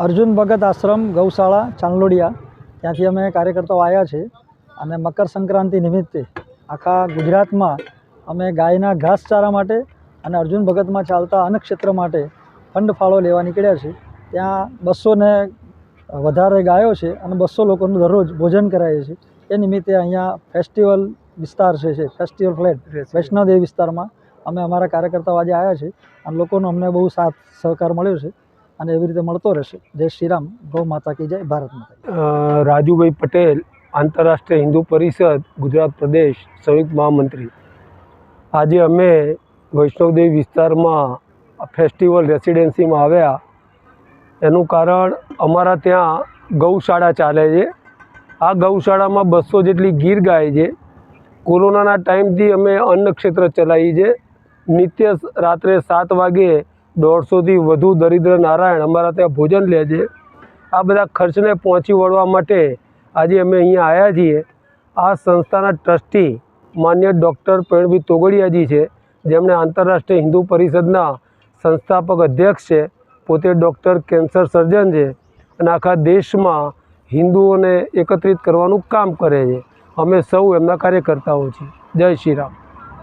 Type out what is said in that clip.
અર્જુન ભગત આશ્રમ ગૌશાળા ચાંદલોડિયા ત્યાંથી અમે કાર્યકર્તાઓ આવ્યા છે અને મકર સંક્રાંતિ નિમિત્તે આખા ગુજરાતમાં અમે ગાયના ઘાસચારા માટે અને અર્જુન ભગતમાં ચાલતા અન્નક્ષેત્ર માટે ફંડ ફાળો લેવા નીકળ્યા છે। ત્યાં 200 ને વધારે ગાયો છે અને 200 લોકોનું દરરોજ ભોજન કરાવીએ છીએ। એ નિમિત્તે અહીંયા ફેસ્ટિવલ વિસ્તાર છે ફેસ્ટિવલ ફ્લેટ વૈષ્ણોદેવી વિસ્તારમાં અમે અમારા કાર્યકર્તાઓ આજે આવ્યા છે અને લોકોનો અમને બહુ સાથ સહકાર મળ્યો છે અને એવી રીતે મળતો રહેશે। જય શ્રી રામ, ગૌ માતા કી જય, ભારત માતા। રાજુભાઈ પટેલ, આંતરરાષ્ટ્રીય હિન્દુ પરિષદ ગુજરાત પ્રદેશ સંયુક્ત મહામંત્રી। આજે અમે વૈષ્ણોદેવી વિસ્તારમાં ફેસ્ટિવલ રેસિડેન્સીમાં આવ્યા। એનું કારણ અમારા ત્યાં ગૌશાળા ચાલે છે। આ ગૌશાળામાં 200 જેટલી ગીર ગાય છે। કોરોનાના ટાઈમથી અમે અન્ન ક્ષેત્ર ચલાવી છે। નિત્ય રાત્રે 7 વાગે 150થી વધુ દરિદ્ર નારાયણ અમારા ત્યાં ભોજન લે છે। આ બધા ખર્ચને પહોંચી વળવા માટે આજે અમે અહીંયા આવ્યા છીએ। આ સંસ્થાના ટ્રસ્ટી માન્ય ડૉક્ટર પ્રવીણભાઈ તોગડિયાજી છે, જેમણે આંતરરાષ્ટ્રીય હિન્દુ પરિષદના સંસ્થાપક અધ્યક્ષ છે, પોતે ડૉક્ટર કેન્સર સર્જન છે અને આખા દેશમાં હિન્દુઓને એકત્રિત કરવાનું કામ કરે છે। અમે સૌ એમના કાર્યકર્તાઓ છીએ। જય શ્રી રામ।